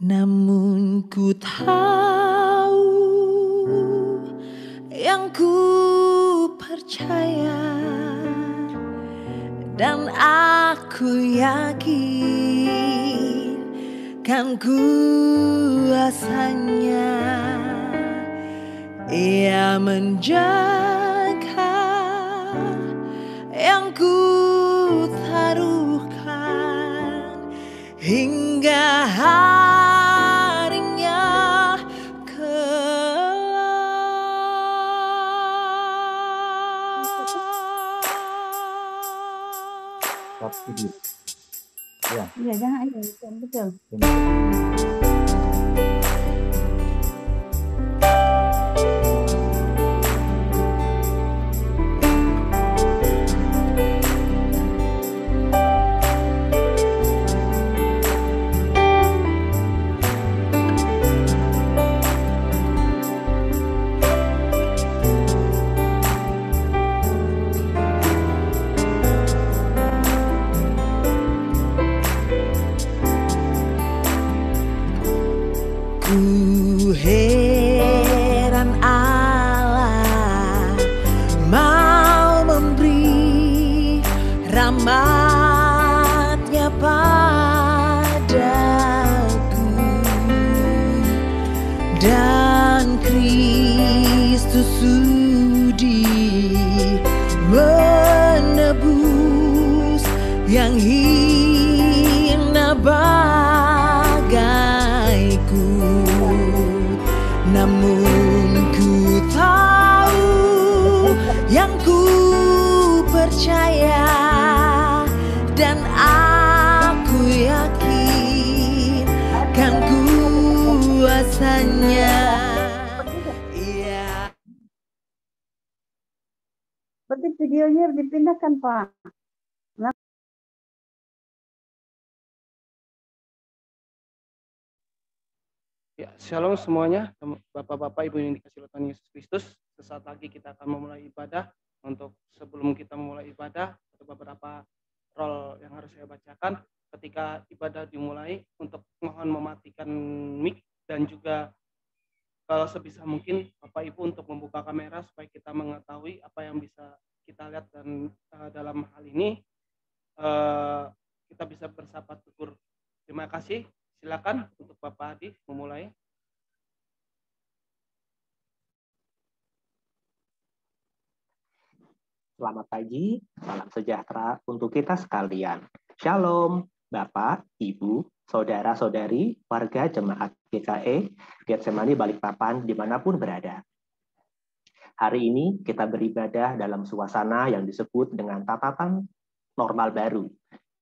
Namun ku tahu yang ku percaya dan aku yakin kan kuasanya Ia menjaga yang ku taruhkan hingga harinya kelak. Iya, jangan aja, betul. Ku heran Allah mau memberi rahmat-Nya padaku dan Kristus sudi menebus yang hina bagaiku. Namun ku tahu yang ku percaya dan aku yakin kan kuasanya. Iya. Berarti videonya dipindahkan, Pak. Ya, shalom semuanya, Bapak-Bapak, Ibu yang dikasihi oleh Tuhan Yesus Kristus. Sesaat lagi kita akan memulai ibadah. Untuk sebelum kita memulai ibadah, ada beberapa role yang harus saya bacakan. Ketika ibadah dimulai, untuk mohon mematikan mic dan juga kalau sebisa mungkin Bapak Ibu untuk membuka kamera supaya kita mengetahui apa yang bisa kita lihat, dan dalam hal ini kita bisa bersapa tutur. Terima kasih. Silakan untuk Bapak Adi memulai. Selamat pagi, salam sejahtera untuk kita sekalian. Shalom, Bapak, Ibu, Saudara-saudari, warga jemaat GKE, Getsemani Balikpapan, dimanapun berada. Hari ini kita beribadah dalam suasana yang disebut dengan tatanan normal baru,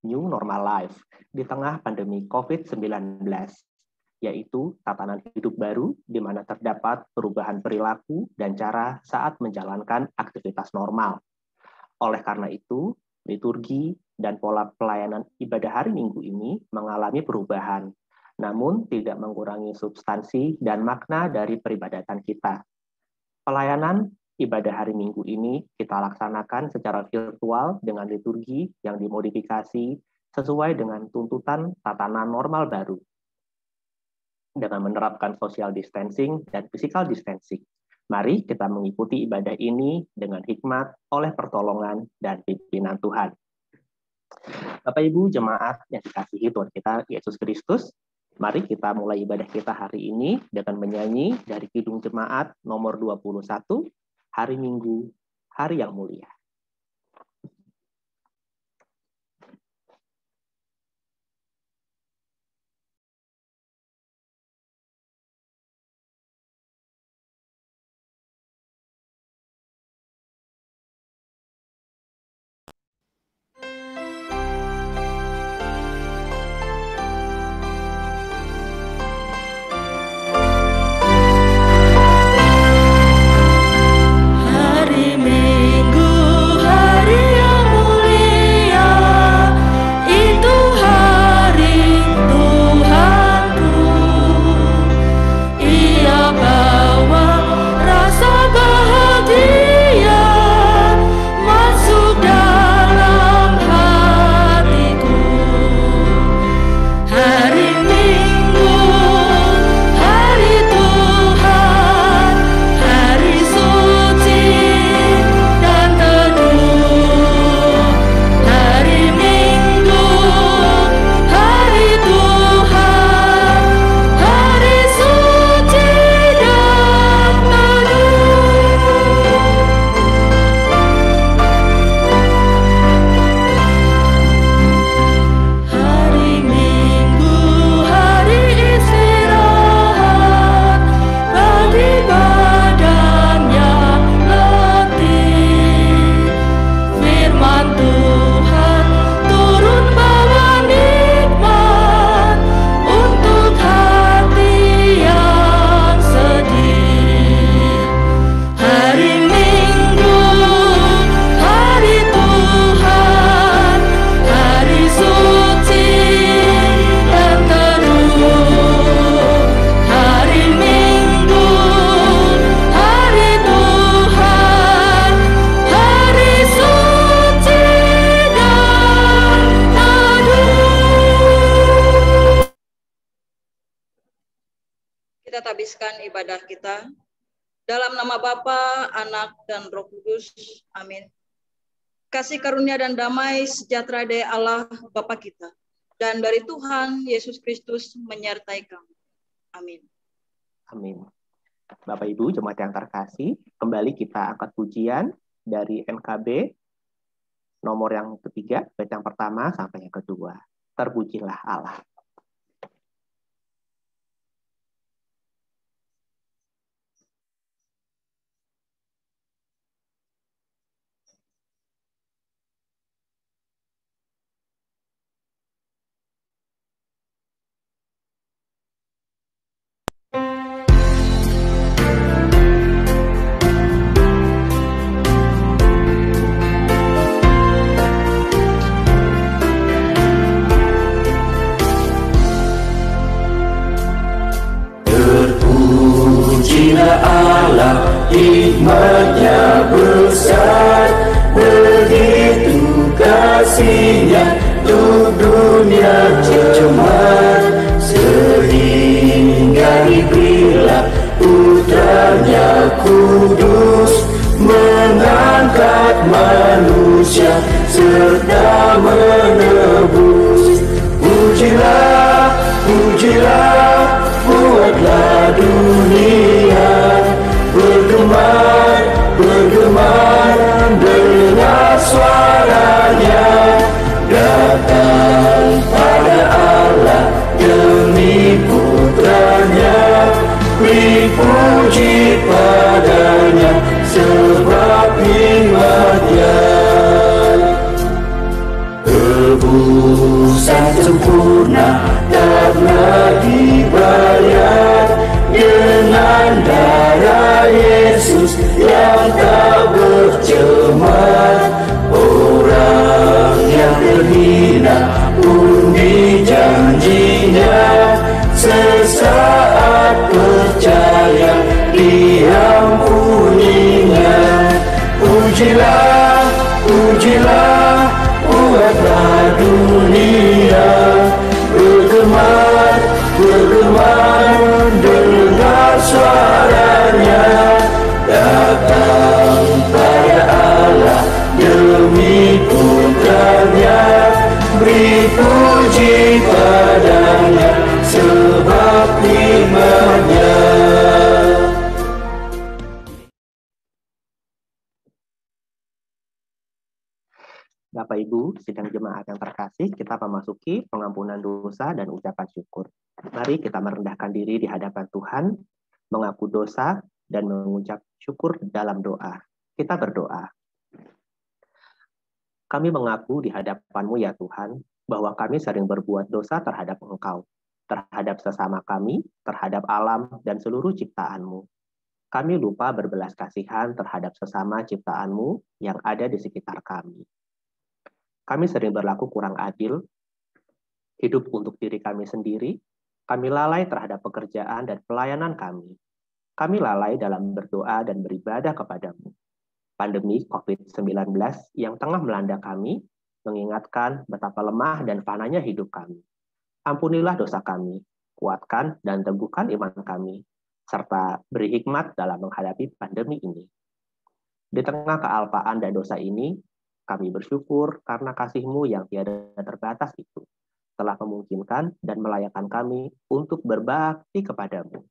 New Normal Life, di tengah pandemi COVID-19, yaitu tatanan hidup baru di mana terdapat perubahan perilaku dan cara saat menjalankan aktivitas normal. Oleh karena itu, liturgi dan pola pelayanan ibadah hari Minggu ini mengalami perubahan, namun tidak mengurangi substansi dan makna dari peribadatan kita. Pelayanan ibadah hari Minggu ini kita laksanakan secara virtual dengan liturgi yang dimodifikasi sesuai dengan tuntutan tatanan normal baru, dengan menerapkan social distancing dan physical distancing. Mari kita mengikuti ibadah ini dengan hikmat oleh pertolongan dan pimpinan Tuhan. Bapak Ibu jemaat yang dikasihi Tuhan kita Yesus Kristus, mari kita mulai ibadah kita hari ini dengan menyanyi dari Kidung Jemaat nomor 21, Hari Minggu, Hari yang Mulia. Hari Minggu kita tabiskan ibadah kita. Dalam nama Bapa, Anak, dan Roh Kudus. Amin. Kasih karunia dan damai sejahtera dari Allah Bapa kita dan dari Tuhan Yesus Kristus menyertai kamu. Amin. Amin. Bapak Ibu jemaat yang terkasih, kembali kita angkat pujian dari NKB nomor yang ketiga, bait yang pertama sampai yang kedua. Terpujilah Allah. Terpujilah Allah, hikmat-Nya besar, begitu kasih-Nya untuk dunia jemaat, sehingga diberilah Putra-Nya kudus, mengangkat manusia serta menebus. Pujilah, pujilah, buatlah dunia bergema, bergema, dengar suaranya, datang pada Allah demi Putra-Nya, beri puji padanya sebab hikmat-Nya. Tebusan sempurna karena dibayar dengan darah Yesus yang tak bercemar. Orang yang terhina pun dijanjinya, sesaat percaya diampuninya. Pujilah, pujilah, buatlah dunia bergema, bergema, dengar suaranya, datang pada Allah demi Putra-Nya, beri puji padanya sebab hikmat-Nya. Bapak Ibu, sidang jemaat yang terkasih, kita memasuki pengampunan dosa dan ucapan syukur. Mari kita merendahkan diri di hadapan Tuhan, mengaku dosa, dan mengucap syukur dalam doa. Kita berdoa. Kami mengaku di hadapan-Mu ya Tuhan, bahwa kami sering berbuat dosa terhadap Engkau, terhadap sesama kami, terhadap alam, dan seluruh ciptaan-Mu. Kami lupa berbelas kasihan terhadap sesama ciptaan-Mu yang ada di sekitar kami. Kami sering berlaku kurang adil, hidup untuk diri kami sendiri, kami lalai terhadap pekerjaan dan pelayanan kami. Kami lalai dalam berdoa dan beribadah kepadamu. Pandemi COVID-19 yang tengah melanda kami, mengingatkan betapa lemah dan fananya hidup kami. Ampunilah dosa kami, kuatkan dan teguhkan iman kami, serta beri hikmat dalam menghadapi pandemi ini. Di tengah kealpaan dan dosa ini, kami bersyukur karena kasih-Mu yang tiada terbatas itu telah memungkinkan dan melayakkan kami untuk berbakti kepadamu.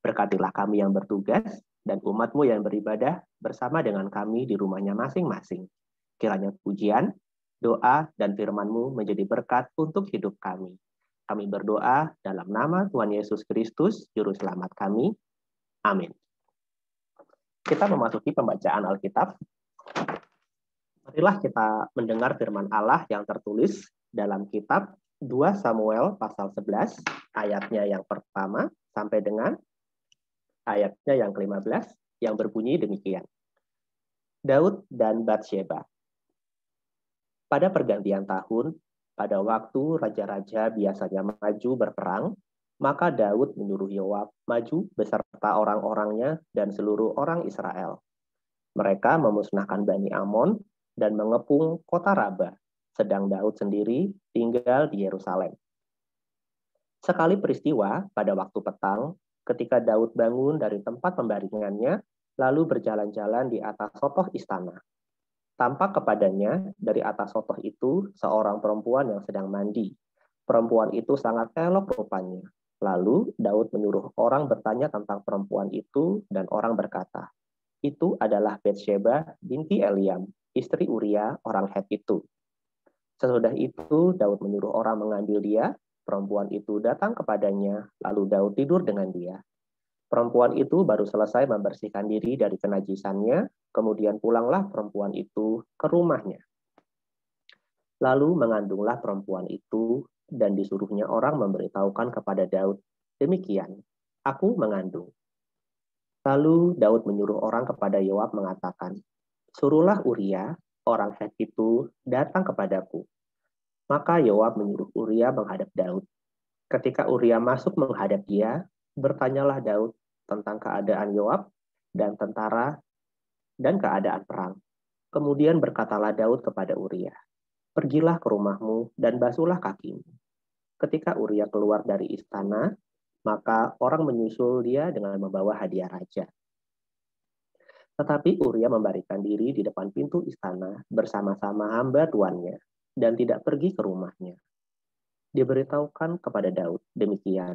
Berkatilah kami yang bertugas dan umat-Mu yang beribadah bersama dengan kami di rumahnya masing-masing. Kiranya pujian, doa, dan firman-Mu menjadi berkat untuk hidup kami. Kami berdoa dalam nama Tuhan Yesus Kristus, Juru Selamat kami. Amin. Kita memasuki pembacaan Alkitab. Marilah kita mendengar firman Allah yang tertulis dalam kitab 2 Samuel pasal 11, ayatnya yang pertama sampai dengan ayatnya yang ke-15, yang berbunyi demikian. Daud dan Batsheba. Pada pergantian tahun, pada waktu raja-raja biasanya maju berperang, maka Daud menyuruh Yoab maju beserta orang-orangnya dan seluruh orang Israel. Mereka memusnahkan Bani Amon dan mengepung kota Raba, sedang Daud sendiri tinggal di Yerusalem. Sekali peristiwa pada waktu petang, ketika Daud bangun dari tempat pembaringannya, lalu berjalan-jalan di atas sotoh istana. Tampak kepadanya dari atas sotoh itu seorang perempuan yang sedang mandi. Perempuan itu sangat elok rupanya. Lalu Daud menyuruh orang bertanya tentang perempuan itu, dan orang berkata, itu adalah Batsheba binti Eliam, istri Uria orang Het itu. Sesudah itu Daud menyuruh orang mengambil dia. Perempuan itu datang kepadanya, lalu Daud tidur dengan dia. Perempuan itu baru selesai membersihkan diri dari kenajisannya, kemudian pulanglah perempuan itu ke rumahnya. Lalu mengandunglah perempuan itu, dan disuruhnya orang memberitahukan kepada Daud, demikian, aku mengandung. Lalu Daud menyuruh orang kepada Yoab mengatakan, suruhlah Uria, orang Het itu, datang kepadaku. Maka Yoab menyuruh Uria menghadap Daud. Ketika Uria masuk menghadap dia, bertanyalah Daud tentang keadaan Yoab dan tentara dan keadaan perang. Kemudian berkatalah Daud kepada Uria, pergilah ke rumahmu dan basuhlah kakimu. Ketika Uria keluar dari istana, maka orang menyusul dia dengan membawa hadiah raja. Tetapi Uria membarikan diri di depan pintu istana bersama-sama hamba tuannya dan tidak pergi ke rumahnya. Diberitahukan kepada Daud demikian.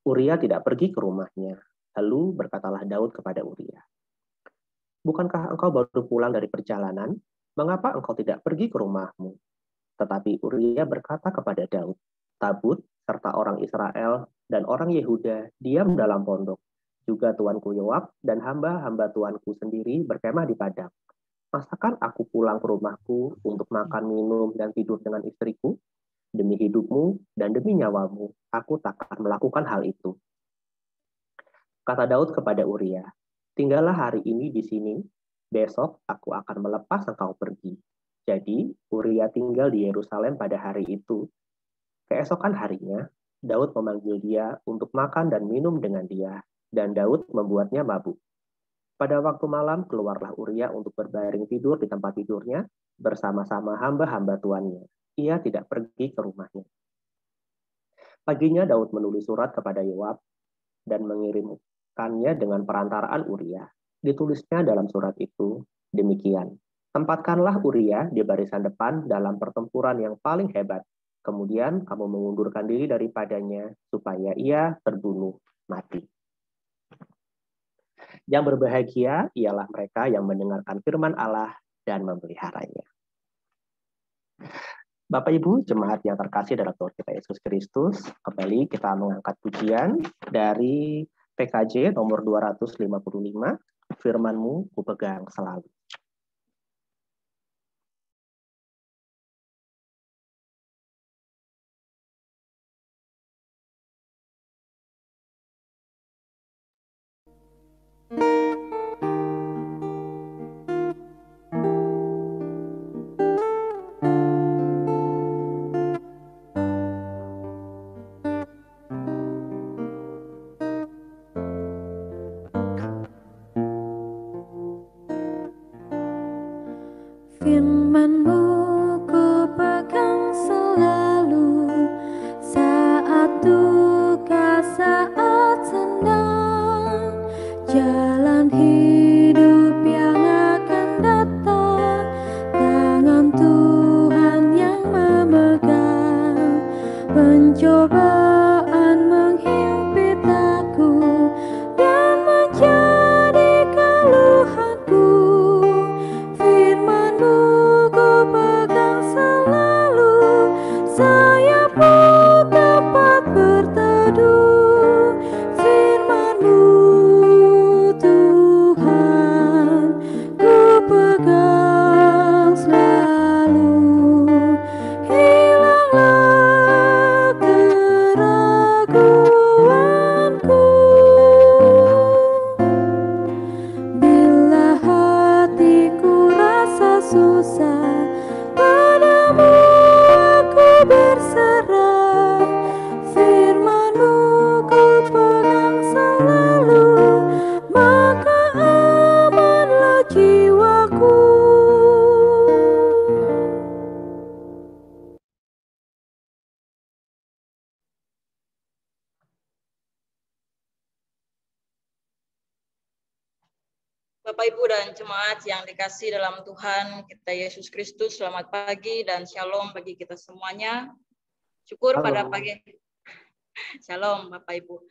Uria tidak pergi ke rumahnya. Lalu berkatalah Daud kepada Uria, bukankah engkau baru pulang dari perjalanan? Mengapa engkau tidak pergi ke rumahmu? Tetapi Uria berkata kepada Daud, Tabut serta orang Israel dan orang Yehuda diam dalam pondok. Juga tuanku Yoab dan hamba-hamba tuanku sendiri berkemah di padang. Masakan aku pulang ke rumahku untuk makan, minum, dan tidur dengan istriku? Demi hidupmu dan demi nyawamu, aku takkan melakukan hal itu. Kata Daud kepada Uria, tinggallah hari ini di sini, besok aku akan melepas engkau pergi. Jadi Uria tinggal di Yerusalem pada hari itu. Keesokan harinya, Daud memanggil dia untuk makan dan minum dengan dia, dan Daud membuatnya mabuk. Pada waktu malam keluarlah Uria untuk berbaring tidur di tempat tidurnya bersama-sama hamba-hamba tuannya. Ia tidak pergi ke rumahnya. Paginya Daud menulis surat kepada Yoab dan mengirimkannya dengan perantaraan Uria. Ditulisnya dalam surat itu demikian. Tempatkanlah Uria di barisan depan dalam pertempuran yang paling hebat. Kemudian kamu mengundurkan diri daripadanya supaya ia terbunuh mati. Yang berbahagia ialah mereka yang mendengarkan firman Allah dan memeliharanya. Bapak Ibu jemaat yang terkasih dalam Tuhan kita Yesus Kristus, kembali kita mengangkat pujian dari PKJ nomor 255, firman-Mu kupegang selalu. Firman-Mu ku pegang selalu, saat duka, saat senang, jalan Bapak, Ibu, dan jemaat yang dikasih dalam Tuhan kita Yesus Kristus, selamat pagi dan shalom bagi kita semuanya. Syukur pada pagi, shalom Bapak Ibu.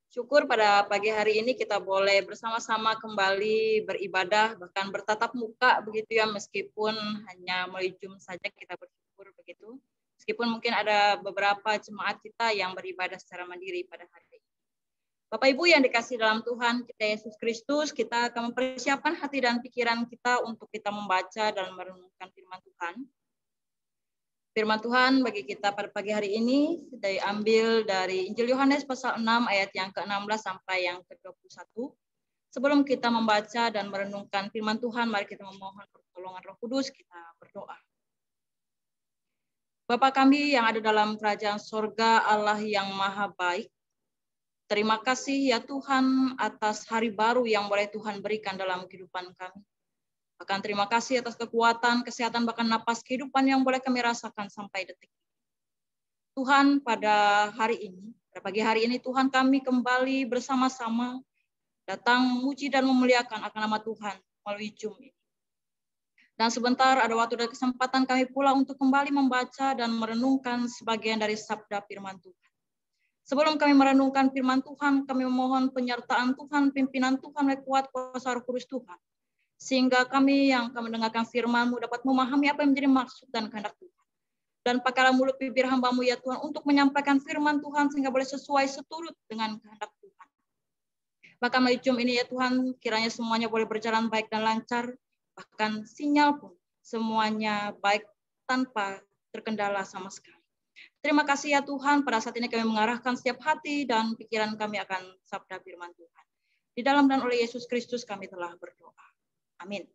Syukur pada pagi hari ini kita boleh bersama-sama kembali beribadah, bahkan bertatap muka begitu ya, meskipun hanya melalui Zoom saja kita bersyukur begitu. Meskipun mungkin ada beberapa jemaat kita yang beribadah secara mandiri pada hari ini. Bapak Ibu yang dikasih dalam Tuhan kita Yesus Kristus, kita akan mempersiapkan hati dan pikiran kita untuk kita membaca dan merenungkan firman Tuhan. Firman Tuhan bagi kita pada pagi hari ini diambil dari Injil Yohanes pasal 6 ayat yang ke-16 sampai yang ke-21. Sebelum kita membaca dan merenungkan firman Tuhan, mari kita memohon pertolongan Roh Kudus, kita berdoa. Bapa kami yang ada dalam kerajaan sorga, Allah yang maha baik, terima kasih ya Tuhan atas hari baru yang boleh Tuhan berikan dalam kehidupan kami. Bahkan terima kasih atas kekuatan, kesehatan, bahkan napas kehidupan yang boleh kami rasakan sampai detik ini. Tuhan, pada hari ini, pada pagi hari ini Tuhan kami kembali bersama-sama datang memuji dan memuliakan akan nama Tuhan melalui Zoom ini. Dan sebentar ada waktu dan kesempatan kami pula untuk kembali membaca dan merenungkan sebagian dari sabda firman Tuhan. Sebelum kami merenungkan firman Tuhan, kami memohon penyertaan Tuhan, pimpinan Tuhan, kuat kuasa Roh Kudus Tuhan. Sehingga kami yang akan mendengarkan firman-Mu dapat memahami apa yang menjadi maksud dan kehendak Tuhan. Dan pakailah mulut bibir hamba-Mu ya Tuhan untuk menyampaikan firman Tuhan sehingga boleh sesuai seturut dengan kehendak Tuhan. Bahkan melalui Zoom ini ya Tuhan, kiranya semuanya boleh berjalan baik dan lancar. Bahkan sinyal pun semuanya baik tanpa terkendala sama sekali. Terima kasih ya Tuhan, pada saat ini kami mengarahkan setiap hati dan pikiran kami akan sabda firman Tuhan. Di dalam dan oleh Yesus Kristus kami telah berdoa. Amin.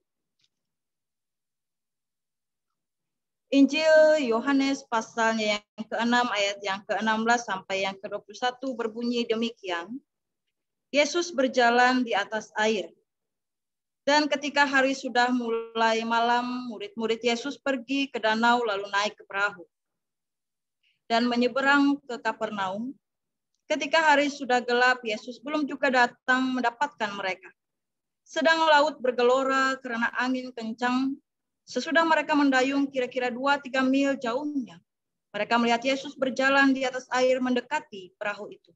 Injil Yohanes pasalnya yang ke-6 ayat yang ke-16 sampai yang ke-21 berbunyi demikian. Yesus berjalan di atas air. Dan ketika hari sudah mulai malam, murid-murid Yesus pergi ke danau lalu naik ke perahu dan menyeberang ke Kapernaum. Ketika hari sudah gelap, Yesus belum juga datang mendapatkan mereka. Sedang laut bergelora karena angin kencang. Sesudah mereka mendayung kira-kira 2-3 mil jauhnya, mereka melihat Yesus berjalan di atas air mendekati perahu itu.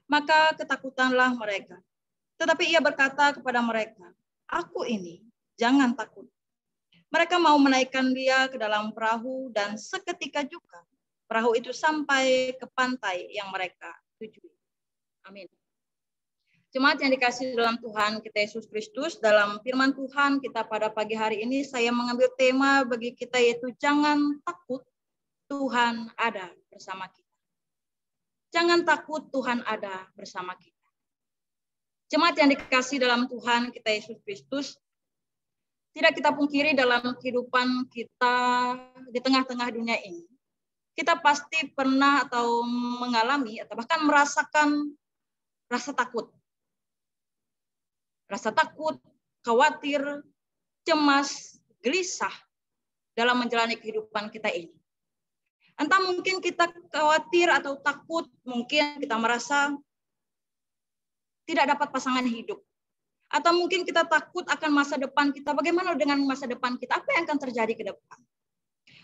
Maka ketakutanlah mereka. Tetapi ia berkata kepada mereka, "Aku ini, jangan takut." Mereka mau menaikkan dia ke dalam perahu dan seketika juga perahu itu sampai ke pantai yang mereka tuju. Amin. Jemaat yang dikasihi dalam Tuhan kita Yesus Kristus, dalam firman Tuhan kita pada pagi hari ini saya mengambil tema bagi kita yaitu jangan takut, Tuhan ada bersama kita. Jangan takut, Tuhan ada bersama kita. Jemaat yang dikasihi dalam Tuhan kita Yesus Kristus, tidak kita pungkiri dalam kehidupan kita di tengah-tengah dunia ini, kita pasti pernah atau mengalami atau bahkan merasakan rasa takut. Rasa takut, khawatir, cemas, gelisah dalam menjalani kehidupan kita ini. Entah mungkin kita khawatir atau takut, mungkin kita merasa tidak dapat pasangan hidup. Atau mungkin kita takut akan masa depan kita, bagaimana dengan masa depan kita, apa yang akan terjadi ke depan.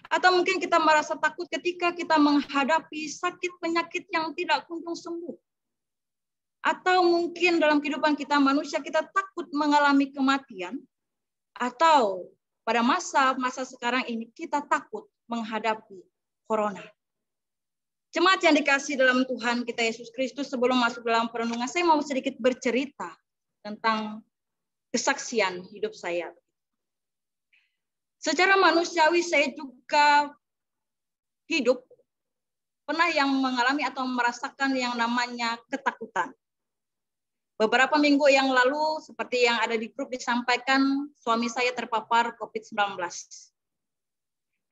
Atau mungkin kita merasa takut ketika kita menghadapi sakit penyakit yang tidak kunjung sembuh. Atau mungkin dalam kehidupan kita manusia kita takut mengalami kematian. Atau pada masa sekarang ini kita takut menghadapi corona. Jemaat yang dikasihi dalam Tuhan kita Yesus Kristus, sebelum masuk dalam perenungan, saya mau sedikit bercerita tentang kesaksian hidup saya. Secara manusiawi saya juga hidup pernah yang mengalami atau merasakan yang namanya ketakutan. Beberapa minggu yang lalu, seperti yang ada di grup disampaikan, suami saya terpapar COVID-19.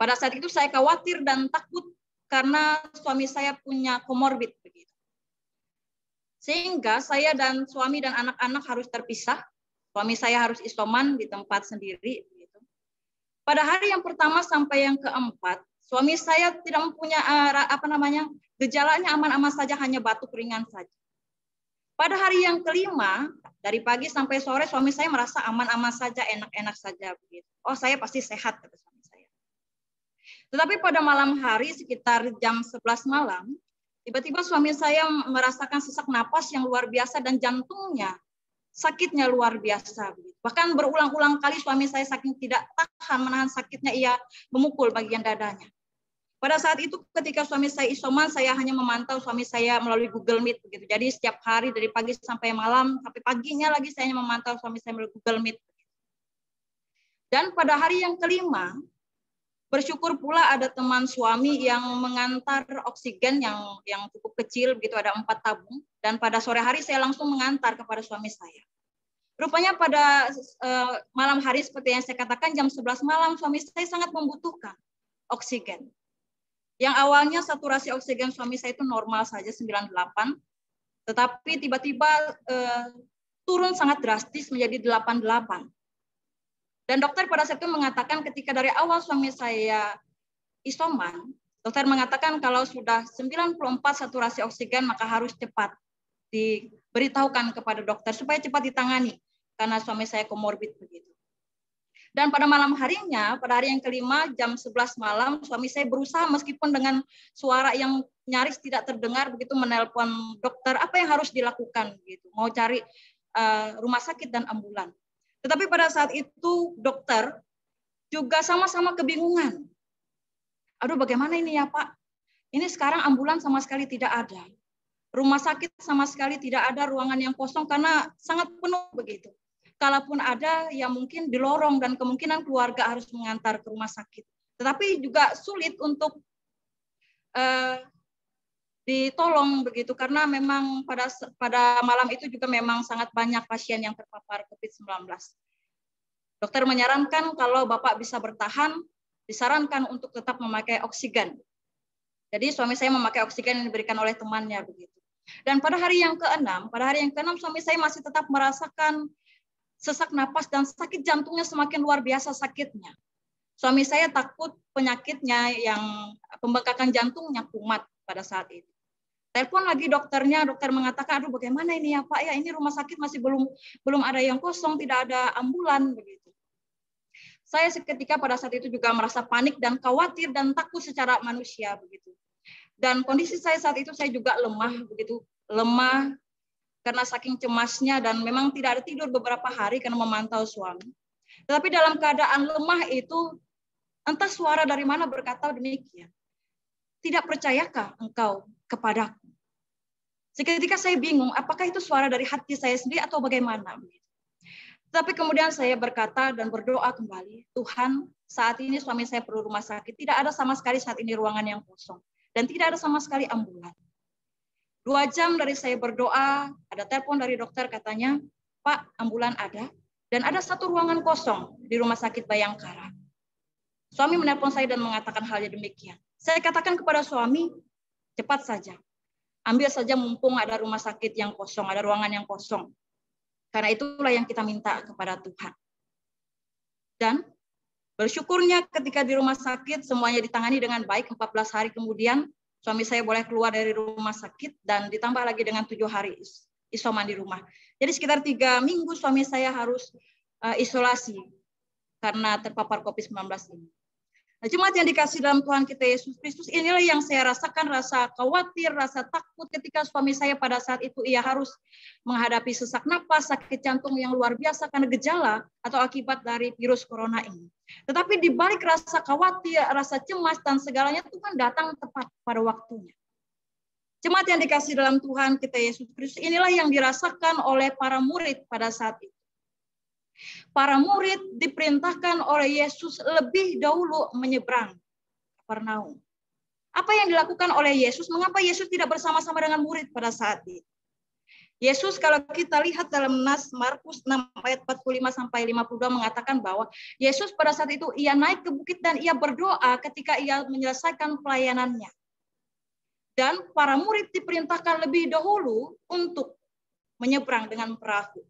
Pada saat itu saya khawatir dan takut karena suami saya punya komorbid begitu. Sehingga saya dan suami dan anak-anak harus terpisah. Suami saya harus isoman di tempat sendiri. Pada hari yang pertama sampai yang keempat, suami saya tidak mempunyai gejalanya aman-aman saja, hanya batuk ringan saja. Pada hari yang kelima, dari pagi sampai sore suami saya merasa aman-aman saja, enak-enak saja begitu. Oh, saya pasti sehat, kata suami saya. Tetapi pada malam hari sekitar jam 11 malam, tiba-tiba suami saya merasakan sesak napas yang luar biasa dan jantungnya sakitnya luar biasa. Bahkan berulang-ulang kali suami saya saking tidak tahan menahan sakitnya, ia memukul bagian dadanya. Pada saat itu ketika suami saya isoman, saya hanya memantau suami saya melalui Google Meet begitu. Jadi setiap hari dari pagi sampai malam, sampai paginya lagi saya hanya memantau suami saya melalui Google Meet. Dan pada hari yang kelima, bersyukur pula ada teman suami yang mengantar oksigen yang cukup kecil begitu, ada 4 tabung. Dan pada sore hari saya langsung mengantar kepada suami saya. Rupanya pada malam hari seperti yang saya katakan jam 11 malam suami saya sangat membutuhkan oksigen. Yang awalnya saturasi oksigen suami saya itu normal saja 98, tetapi tiba-tiba turun sangat drastis menjadi 88. Dan dokter pada saat itu mengatakan ketika dari awal suami saya isoman, dokter mengatakan kalau sudah 94 saturasi oksigen maka harus cepat diberitahukan kepada dokter supaya cepat ditangani karena suami saya komorbid begitu. Dan pada malam harinya, pada hari yang kelima jam 11 malam, suami saya berusaha meskipun dengan suara yang nyaris tidak terdengar begitu menelpon dokter apa yang harus dilakukan gitu, mau cari rumah sakit dan ambulan. Tetapi pada saat itu dokter juga sama-sama kebingungan. Aduh, bagaimana ini ya Pak? Ini sekarang ambulan sama sekali tidak ada. Rumah sakit sama sekali tidak ada, ruangan yang kosong karena sangat penuh begitu. Kalaupun ada, ya mungkin di lorong dan kemungkinan keluarga harus mengantar ke rumah sakit. Tetapi juga sulit untuk ditolong begitu karena memang pada malam itu juga memang sangat banyak pasien yang terpapar COVID-19. Dokter menyarankan kalau Bapak bisa bertahan, disarankan untuk tetap memakai oksigen. Jadi suami saya memakai oksigen yang diberikan oleh temannya begitu. Dan pada hari yang ke-6 suami saya masih tetap merasakan sesak napas dan sakit jantungnya semakin luar biasa sakitnya. Suami saya takut penyakitnya yang pembengkakan jantungnya kumat pada saat itu. Telepon lagi dokternya, dokter mengatakan, aduh bagaimana ini ya Pak ya, ini rumah sakit masih belum ada yang kosong, tidak ada ambulan begitu. Saya seketika pada saat itu juga merasa panik dan khawatir dan takut secara manusia begitu. Dan kondisi saya saat itu saya juga lemah begitu, lemah karena saking cemasnya dan memang tidak ada tidur beberapa hari karena memantau suami. Tetapi dalam keadaan lemah itu, entah suara dari mana berkata demikian. Tidak percayakah engkau kepadaku? Seketika saya bingung, apakah itu suara dari hati saya sendiri atau bagaimana? Tapi kemudian saya berkata dan berdoa kembali, Tuhan, saat ini suami saya perlu rumah sakit. Tidak ada sama sekali saat ini ruangan yang kosong. Dan tidak ada sama sekali ambulan. 2 jam dari saya berdoa, ada telepon dari dokter katanya, Pak, ambulan ada, dan ada 1 ruangan kosong di Rumah Sakit Bayangkara. Suami menelpon saya dan mengatakan halnya demikian. Saya katakan kepada suami, cepat saja, ambil saja mumpung ada rumah sakit yang kosong, ada ruangan yang kosong. Karena itulah yang kita minta kepada Tuhan. Dan bersyukurnya ketika di rumah sakit semuanya ditangani dengan baik, 14 hari kemudian, suami saya boleh keluar dari rumah sakit dan ditambah lagi dengan 7 hari isoman di rumah. Jadi sekitar 3 minggu suami saya harus isolasi karena terpapar COVID-19 ini. Nah, jemaat yang dikasih dalam Tuhan kita Yesus Kristus, inilah yang saya rasakan, rasa khawatir, rasa takut ketika suami saya pada saat itu ia harus menghadapi sesak napas, sakit jantung yang luar biasa karena gejala atau akibat dari virus corona ini. Tetapi di balik rasa khawatir, rasa cemas dan segalanya, Tuhan datang tepat pada waktunya. Jemaat yang dikasih dalam Tuhan kita Yesus Kristus, inilah yang dirasakan oleh para murid pada saat itu. Para murid diperintahkan oleh Yesus lebih dahulu menyeberang Kapernaum. Apa yang dilakukan oleh Yesus? Mengapa Yesus tidak bersama-sama dengan murid pada saat itu? Yesus kalau kita lihat dalam nas Markus 6 ayat 45 sampai 52 mengatakan bahwa Yesus pada saat itu ia naik ke bukit dan ia berdoa ketika ia menyelesaikan pelayanannya. Dan para murid diperintahkan lebih dahulu untuk menyeberang dengan perahu.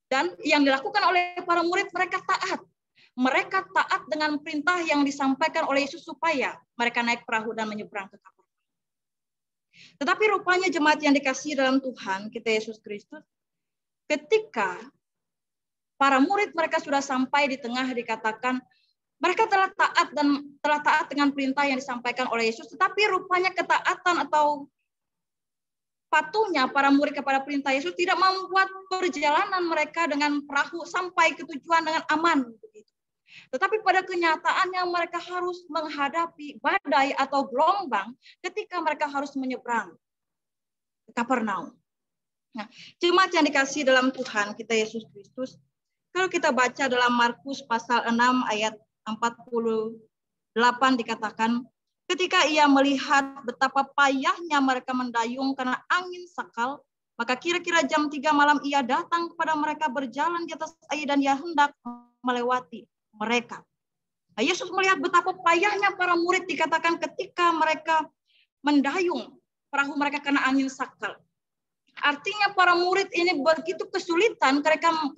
Dan yang dilakukan oleh para murid, mereka taat. Mereka taat dengan perintah yang disampaikan oleh Yesus supaya mereka naik perahu dan menyeberang ke Kapernaum. Tetapi rupanya jemaat yang dikasihi dalam Tuhan kita Yesus Kristus, ketika para murid mereka sudah sampai di tengah, dikatakan mereka telah taat dengan perintah yang disampaikan oleh Yesus, tetapi rupanya ketaatan atau patuhnya para murid kepada perintah Yesus tidak membuat perjalanan mereka dengan perahu sampai ke tujuan dengan aman. Tetapi pada kenyataannya mereka harus menghadapi badai atau gelombang ketika mereka harus menyeberang ke Kapernaum. Nah, jemaat yang dikasihi dalam Tuhan kita Yesus Kristus, kalau kita baca dalam Markus pasal 6 ayat 48 dikatakan, ketika ia melihat betapa payahnya mereka mendayung karena angin sakal, maka kira-kira jam 3 malam ia datang kepada mereka berjalan di atas air dan ia hendak melewati mereka. Nah, Yesus melihat betapa payahnya para murid, dikatakan ketika mereka mendayung perahu mereka karena angin sakal. Artinya para murid ini begitu kesulitan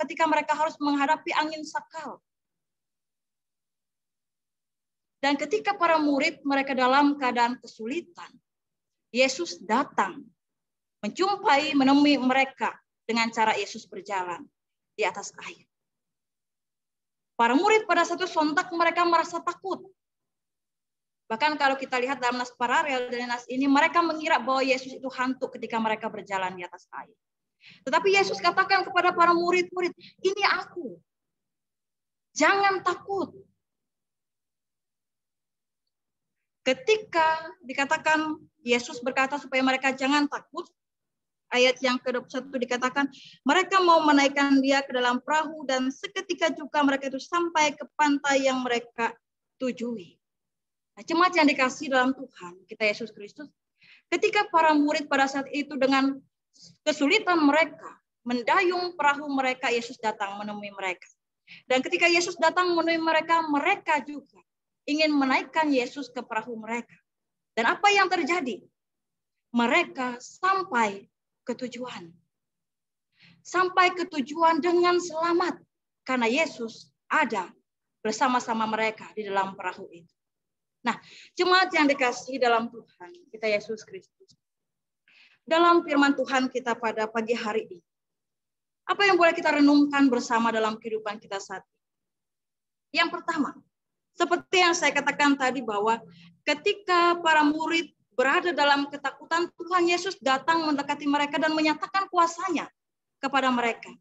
ketika mereka harus menghadapi angin sakal. Dan ketika para murid mereka dalam keadaan kesulitan, Yesus datang menemui mereka dengan cara Yesus berjalan di atas air. Para murid pada satu sontak mereka merasa takut. Bahkan kalau kita lihat dalam nas paralel dan nas ini, mereka mengira bahwa Yesus itu hantu ketika mereka berjalan di atas air. Tetapi Yesus katakan kepada para murid-murid, ini aku. Jangan takut. Ketika dikatakan Yesus berkata supaya mereka jangan takut, ayat yang ke-21 dikatakan, mereka mau menaikkan dia ke dalam perahu dan seketika juga mereka itu sampai ke pantai yang mereka tujui. Nah, jemaat yang dikasihi dalam Tuhan, kita Yesus Kristus, ketika para murid pada saat itu dengan kesulitan mereka mendayung perahu mereka, Yesus datang menemui mereka. Dan ketika Yesus datang menemui mereka, mereka juga ingin menaikkan Yesus ke perahu mereka. Dan apa yang terjadi? Mereka sampai ke tujuan. Sampai ke tujuan dengan selamat. Karena Yesus ada bersama-sama mereka di dalam perahu itu. Nah, jemaat yang dikasihi dalam Tuhan, kita Yesus Kristus. Dalam firman Tuhan kita pada pagi hari ini, apa yang boleh kita renungkan bersama dalam kehidupan kita saat ini? Yang pertama, seperti yang saya katakan tadi bahwa ketika para murid berada dalam ketakutan, Tuhan Yesus datang mendekati mereka dan menyatakan kuasanya kepada mereka.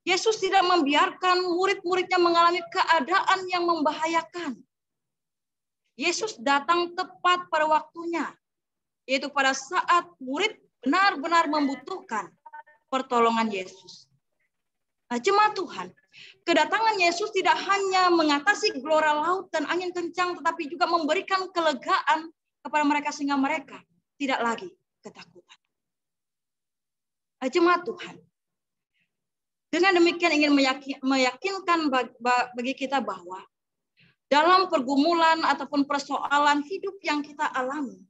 Yesus tidak membiarkan murid-muridnya mengalami keadaan yang membahayakan. Yesus datang tepat pada waktunya, yaitu pada saat murid benar-benar membutuhkan pertolongan Yesus. Nah, jemaat Tuhan, kedatangan Yesus tidak hanya mengatasi gelora laut dan angin kencang, tetapi juga memberikan kelegaan kepada mereka sehingga mereka tidak lagi ketakutan. Nah, jemaat Tuhan, dengan demikian ingin meyakinkan bagi kita bahwa dalam pergumulan ataupun persoalan hidup yang kita alami,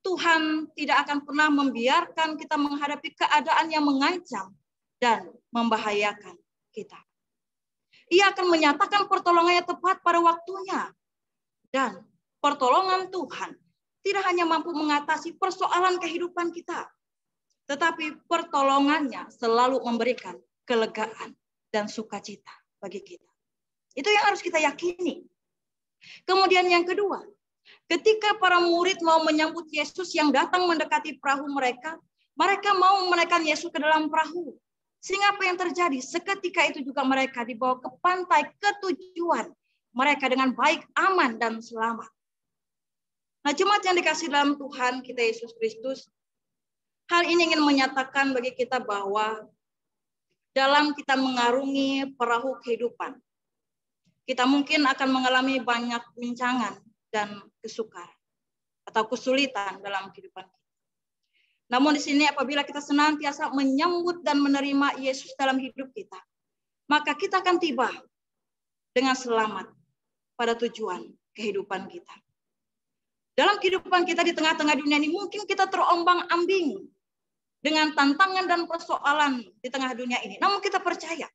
Tuhan tidak akan pernah membiarkan kita menghadapi keadaan yang mengancam dan membahayakan kita. Ia akan menyatakan pertolongannya tepat pada waktunya. Dan pertolongan Tuhan tidak hanya mampu mengatasi persoalan kehidupan kita, tetapi pertolongannya selalu memberikan kelegaan dan sukacita bagi kita. Itu yang harus kita yakini. Kemudian yang kedua, ketika para murid mau menyambut Yesus yang datang mendekati perahu mereka, mereka mau menaikkan Yesus ke dalam perahu. Sehingga apa yang terjadi? Seketika itu juga mereka dibawa ke pantai ke tujuan mereka dengan baik, aman, dan selamat. Nah, jemaat yang dikasihi dalam Tuhan kita Yesus Kristus, hal ini ingin menyatakan bagi kita bahwa dalam kita mengarungi perahu kehidupan, kita mungkin akan mengalami banyak guncangan dan kesukaran atau kesulitan dalam kehidupan kita. Namun di sini apabila kita senantiasa menyambut dan menerima Yesus dalam hidup kita, maka kita akan tiba dengan selamat pada tujuan kehidupan kita. Dalam kehidupan kita di tengah-tengah dunia ini mungkin kita terombang-ambing dengan tantangan dan persoalan di tengah dunia ini. Namun kita percaya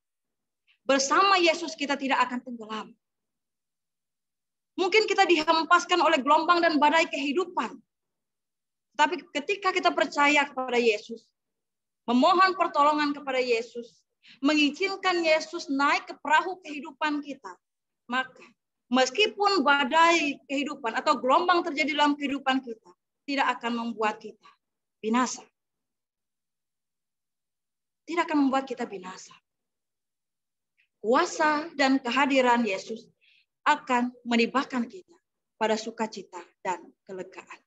bersama Yesus kita tidak akan tenggelam. Mungkin kita dihempaskan oleh gelombang dan badai kehidupan. Tapi ketika kita percaya kepada Yesus, memohon pertolongan kepada Yesus, mengizinkan Yesus naik ke perahu kehidupan kita, maka meskipun badai kehidupan atau gelombang terjadi dalam kehidupan kita, tidak akan membuat kita binasa. Tidak akan membuat kita binasa. Kuasa dan kehadiran Yesus akan menibakan kita pada sukacita dan kelegaan.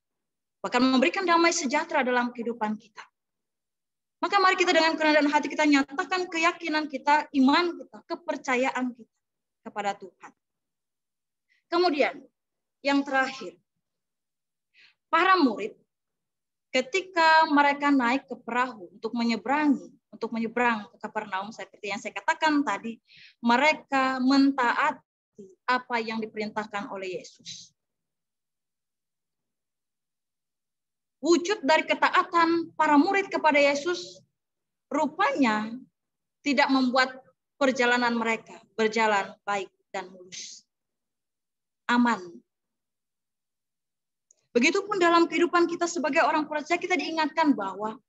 Bahkan memberikan damai sejahtera dalam kehidupan kita. Maka mari kita dengan kerendahan hati kita nyatakan keyakinan kita, iman kita, kepercayaan kita kepada Tuhan. Kemudian yang terakhir, para murid ketika mereka naik ke perahu untuk menyeberang ke Kapernaum, seperti yang saya katakan tadi, mereka mentaati apa yang diperintahkan oleh Yesus. Wujud dari ketaatan para murid kepada Yesus rupanya tidak membuat perjalanan mereka berjalan baik dan mulus. Aman. Begitupun dalam kehidupan kita sebagai orang percaya, kita diingatkan bahwa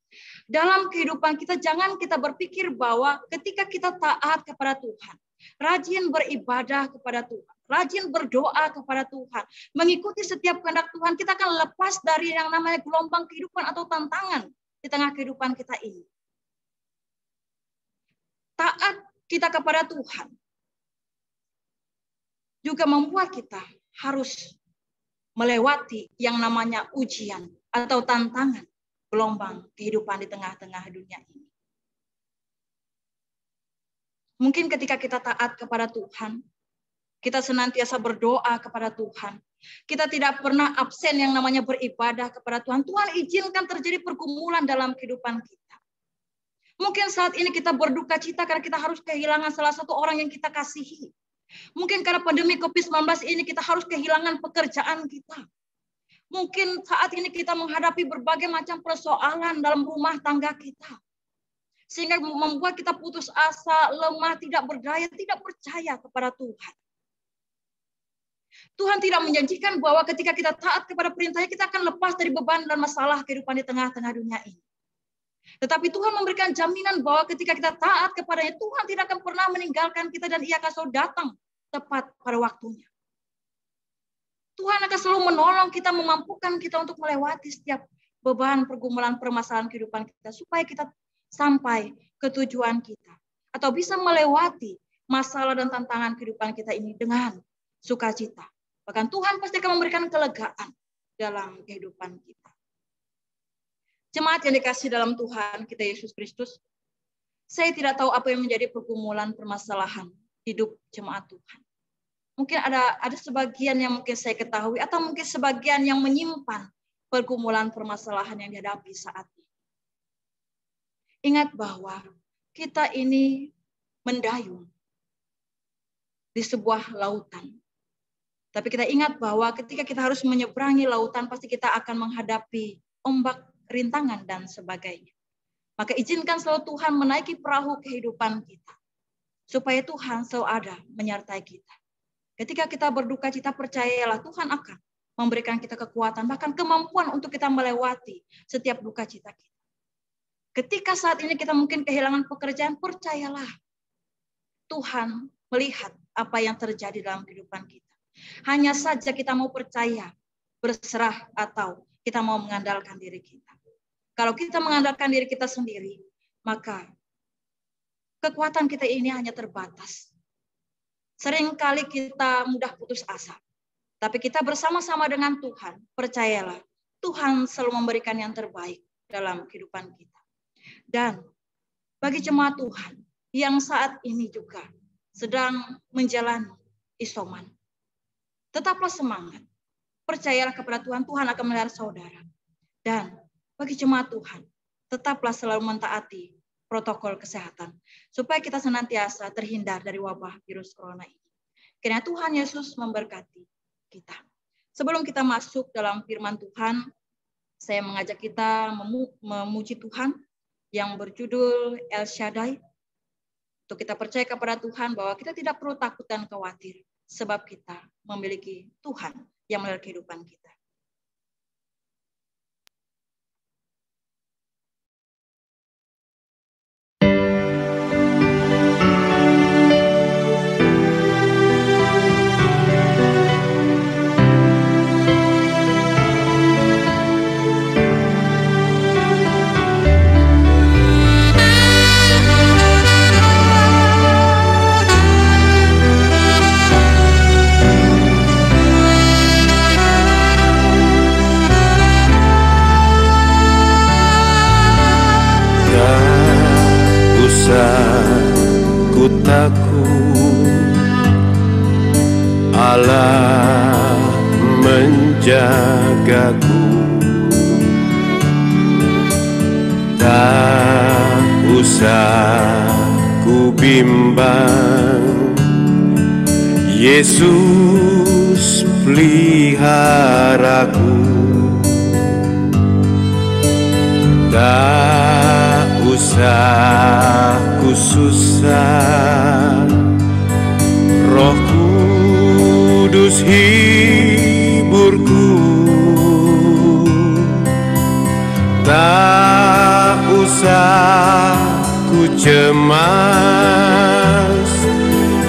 dalam kehidupan kita jangan kita berpikir bahwa ketika kita taat kepada Tuhan, rajin beribadah kepada Tuhan, rajin berdoa kepada Tuhan, mengikuti setiap kehendak Tuhan, kita akan lepas dari yang namanya gelombang kehidupan atau tantangan di tengah kehidupan kita ini. Taat kita kepada Tuhan juga membuat kita harus melewati yang namanya ujian atau tantangan gelombang kehidupan di tengah-tengah dunia ini. Mungkin ketika kita taat kepada Tuhan, kita senantiasa berdoa kepada Tuhan. Kita tidak pernah absen yang namanya beribadah kepada Tuhan. Tuhan izinkan terjadi pergumulan dalam kehidupan kita. Mungkin saat ini kita berduka cita karena kita harus kehilangan salah satu orang yang kita kasihi. Mungkin karena pandemi COVID-19 ini kita harus kehilangan pekerjaan kita. Mungkin saat ini kita menghadapi berbagai macam persoalan dalam rumah tangga kita. Sehingga membuat kita putus asa, lemah, tidak berdaya, tidak percaya kepada Tuhan. Tuhan tidak menjanjikan bahwa ketika kita taat kepada perintahnya, kita akan lepas dari beban dan masalah kehidupan di tengah-tengah dunia ini. Tetapi Tuhan memberikan jaminan bahwa ketika kita taat kepadanya, Tuhan tidak akan pernah meninggalkan kita dan Ia akan selalu datang tepat pada waktunya. Tuhan akan selalu menolong kita, memampukan kita untuk melewati setiap beban, pergumulan, permasalahan kehidupan kita, supaya kita sampai ke tujuan kita. Atau bisa melewati masalah dan tantangan kehidupan kita ini dengan sukacita. Bahkan Tuhan pasti akan memberikan kelegaan dalam kehidupan kita. Jemaat yang dikasih dalam Tuhan kita Yesus Kristus, saya tidak tahu apa yang menjadi pergumulan permasalahan hidup jemaat Tuhan. Mungkin ada sebagian yang mungkin saya ketahui, atau mungkin sebagian yang menyimpan pergumulan permasalahan yang dihadapi saat ini. Ingat bahwa kita ini mendayung di sebuah lautan. Tapi kita ingat bahwa ketika kita harus menyeberangi lautan, pasti kita akan menghadapi ombak, rintangan, dan sebagainya. Maka izinkan selalu Tuhan menaiki perahu kehidupan kita. Supaya Tuhan selalu ada menyertai kita. Ketika kita berduka cita, percayalah Tuhan akan memberikan kita kekuatan, bahkan kemampuan untuk kita melewati setiap duka cita kita. Ketika saat ini kita mungkin kehilangan pekerjaan, percayalah Tuhan melihat apa yang terjadi dalam kehidupan kita. Hanya saja kita mau percaya, berserah, atau kita mau mengandalkan diri kita. Kalau kita mengandalkan diri kita sendiri, maka kekuatan kita ini hanya terbatas. Seringkali kita mudah putus asa. Tapi kita bersama-sama dengan Tuhan, percayalah, Tuhan selalu memberikan yang terbaik dalam kehidupan kita. Dan bagi jemaat Tuhan yang saat ini juga sedang menjalani isoman, tetaplah semangat. Percayalah kepada Tuhan, Tuhan akan melihara saudara. Dan bagi jemaat Tuhan, tetaplah selalu mentaati protokol kesehatan, supaya kita senantiasa terhindar dari wabah virus corona ini. Kiranya Tuhan Yesus memberkati kita. Sebelum kita masuk dalam firman Tuhan, saya mengajak kita memuji Tuhan yang berjudul El Shaddai. Untuk kita percaya kepada Tuhan bahwa kita tidak perlu takut dan khawatir, sebab kita memiliki Tuhan yang melihara kehidupan kita. usah ku takut, Allah menjagaku. Tak usah ku bimbang, Yesus peliharaku. Tak usah ku susah, Roh Kudus hiburku. Tak usah ku cemas,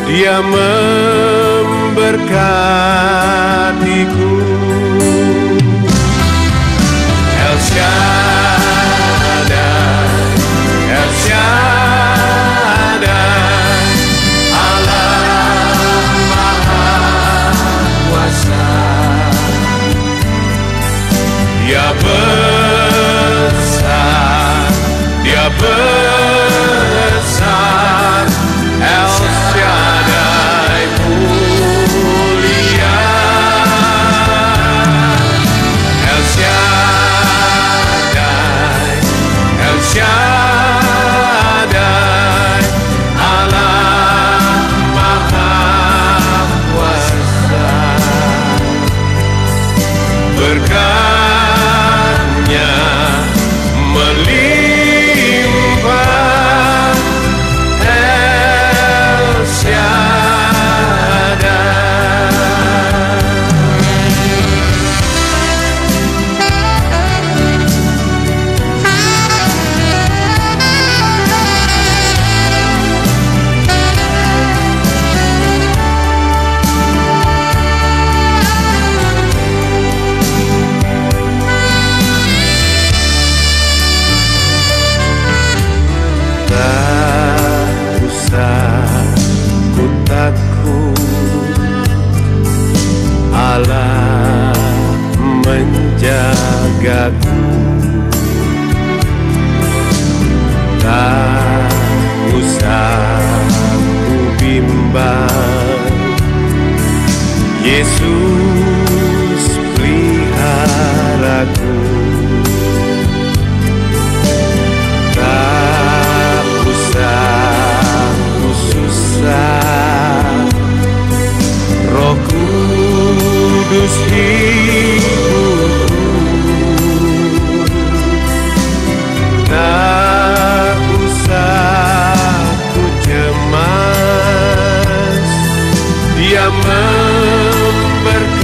Dia memberkatiku. El Shaddai, El Shaddai, Allah Maha Kuasa. Dia besar, Dia besar, El Shaddai mulia. El Shaddai, El Shaddai, Allah Maha Kuasa. Berkat-Nya melimpah, El Shaddai. Tak usah ku takut, Allah menjagaku. Tak usah ku bimbang, Yesus peliharaku. Tak usah ku susah, Roh Kudus hiburku. Tak usah ku cemas, Dia memberkati.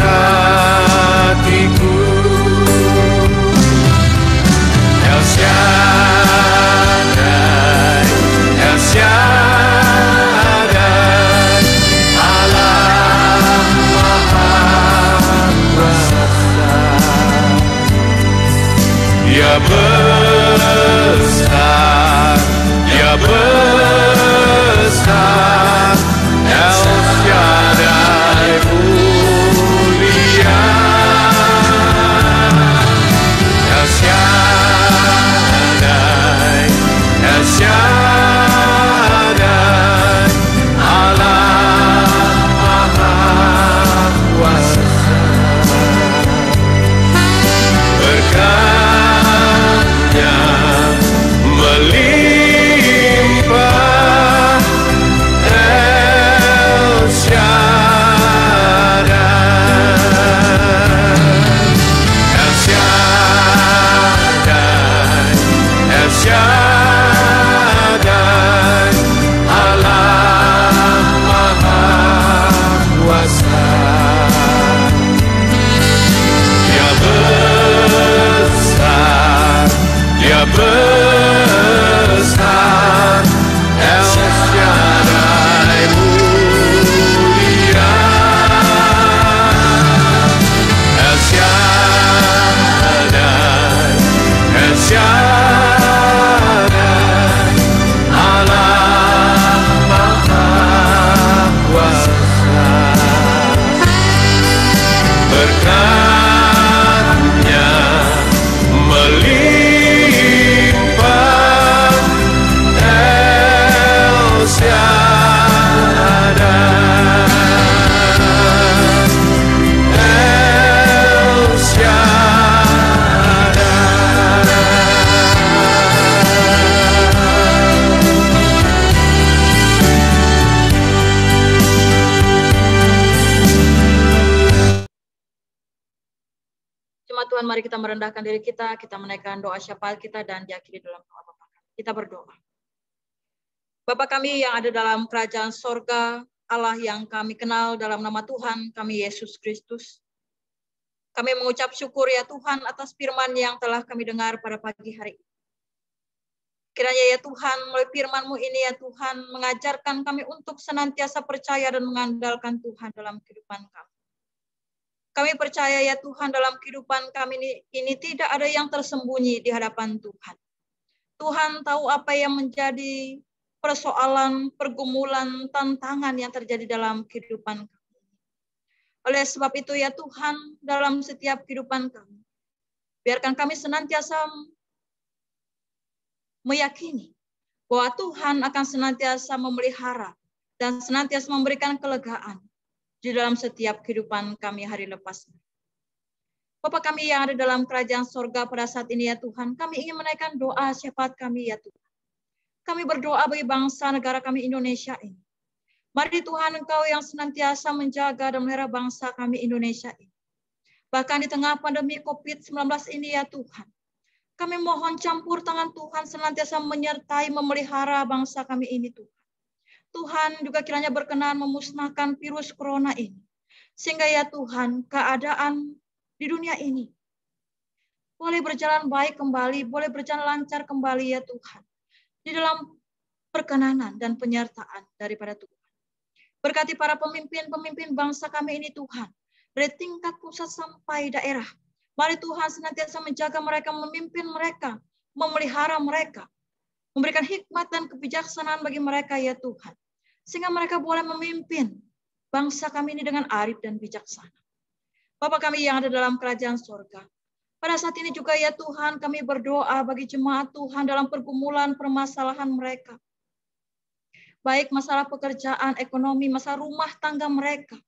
Tuhan, mari kita merendahkan diri kita menaikkan doa syafaat kita dan diakhiri dalam doa Bapa. Kita berdoa. Bapa kami yang ada dalam kerajaan sorga, Allah yang kami kenal dalam nama Tuhan kami Yesus Kristus. Kami mengucap syukur ya Tuhan atas firman yang telah kami dengar pada pagi hari. Kiranya ya Tuhan, melalui firman-Mu ini ya Tuhan, mengajarkan kami untuk senantiasa percaya dan mengandalkan Tuhan dalam kehidupan kami. Kami percaya ya Tuhan, dalam kehidupan kami ini tidak ada yang tersembunyi di hadapan Tuhan. Tuhan tahu apa yang menjadi persoalan, pergumulan, tantangan yang terjadi dalam kehidupan kami. Oleh sebab itu ya Tuhan, dalam setiap kehidupan kami, biarkan kami senantiasa meyakini bahwa Tuhan akan senantiasa memelihara dan senantiasa memberikan kelegaan di dalam setiap kehidupan kami hari lepas. Bapa kami yang ada dalam kerajaan sorga pada saat ini ya Tuhan, kami ingin menaikkan doa syafaat kami ya Tuhan. Kami berdoa bagi bangsa negara kami Indonesia ini. Mari Tuhan, Engkau yang senantiasa menjaga dan memelihara bangsa kami Indonesia ini. Bahkan di tengah pandemi COVID-19 ini ya Tuhan, kami mohon campur tangan Tuhan senantiasa menyertai memelihara bangsa kami ini Tuhan. Tuhan juga kiranya berkenan memusnahkan virus corona ini. Sehingga ya Tuhan, keadaan di dunia ini boleh berjalan baik kembali, boleh berjalan lancar kembali ya Tuhan. Di dalam perkenanan dan penyertaan daripada Tuhan. Berkati para pemimpin-pemimpin bangsa kami ini Tuhan. Dari tingkat pusat sampai daerah. Mari Tuhan senantiasa menjaga mereka, memimpin mereka, memelihara mereka. Memberikan hikmat dan kebijaksanaan bagi mereka ya Tuhan. Sehingga mereka boleh memimpin bangsa kami ini dengan arif dan bijaksana. Bapa kami yang ada dalam kerajaan sorga. Pada saat ini juga ya Tuhan kami berdoa bagi jemaat Tuhan dalam pergumulan permasalahan mereka. Baik masalah pekerjaan, ekonomi, masalah rumah tangga mereka.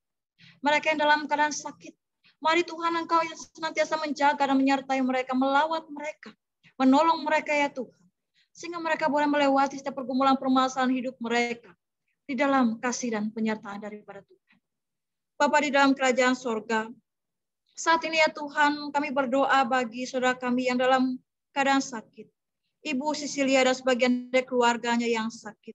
Mereka yang dalam keadaan sakit. Mari Tuhan Engkau yang senantiasa menjaga dan menyertai mereka, melawat mereka, menolong mereka ya Tuhan. Sehingga mereka boleh melewati setiap pergumulan permasalahan hidup mereka di dalam kasih dan penyertaan daripada Tuhan. Bapa di dalam kerajaan sorga, saat ini ya Tuhan kami berdoa bagi saudara kami yang dalam keadaan sakit. Ibu Sisilia dan sebagian dari keluarganya yang sakit.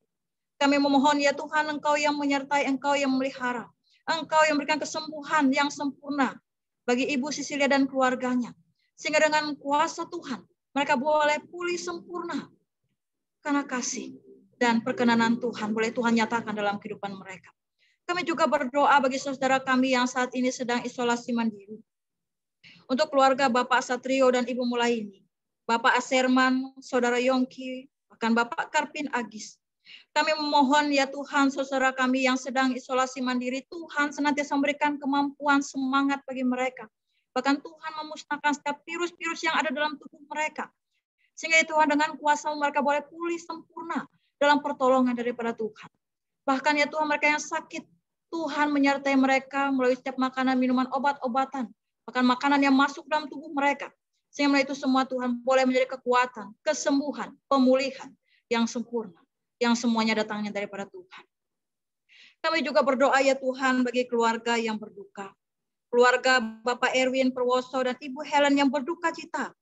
Kami memohon ya Tuhan Engkau yang menyertai, Engkau yang memelihara. Engkau yang memberikan kesembuhan yang sempurna bagi Ibu Sisilia dan keluarganya. Sehingga dengan kuasa Tuhan, mereka boleh pulih sempurna. Karena kasih dan perkenanan Tuhan, boleh Tuhan nyatakan dalam kehidupan mereka. Kami juga berdoa bagi saudara kami yang saat ini sedang isolasi mandiri. Untuk keluarga Bapak Satrio dan Ibu Mulaini, Bapak Aserman, Saudara Yongki, bahkan Bapak Karpin Agis. Kami memohon ya Tuhan, saudara kami yang sedang isolasi mandiri, Tuhan senantiasa memberikan kemampuan semangat bagi mereka. Bahkan Tuhan memusnahkan setiap virus-virus yang ada dalam tubuh mereka. Sehingga ya Tuhan dengan kuasa mereka boleh pulih sempurna dalam pertolongan daripada Tuhan. Bahkan ya Tuhan mereka yang sakit, Tuhan menyertai mereka melalui setiap makanan, minuman, obat-obatan. Bahkan makanan yang masuk dalam tubuh mereka. Sehingga melalui itu semua Tuhan boleh menjadi kekuatan, kesembuhan, pemulihan yang sempurna. Yang semuanya datangnya daripada Tuhan. Kami juga berdoa ya Tuhan bagi keluarga yang berduka. Keluarga Bapak Erwin Perwoso dan Ibu Helen yang berduka cita.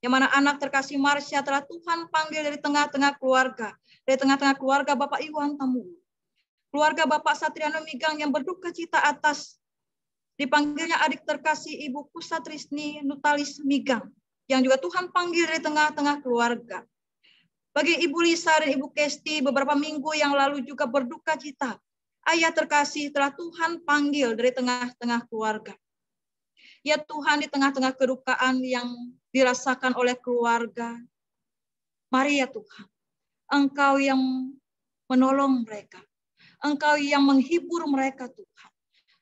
Yang mana anak terkasih Marsha telah Tuhan panggil dari tengah-tengah keluarga. Dari tengah-tengah keluarga Bapak Iwan Tamu. Keluarga Bapak Satriano Migang yang berduka cita atas dipanggilnya adik terkasih Ibu Kusatrisni Nutalis Migang. Yang juga Tuhan panggil dari tengah-tengah keluarga. Bagi Ibu Lisa dan Ibu Kesti beberapa minggu yang lalu juga berduka cita. Ayah terkasih telah Tuhan panggil dari tengah-tengah keluarga. Ya Tuhan di tengah-tengah kedukaan yang dirasakan oleh keluarga. Mari ya Tuhan, Engkau yang menolong mereka. Engkau yang menghibur mereka Tuhan.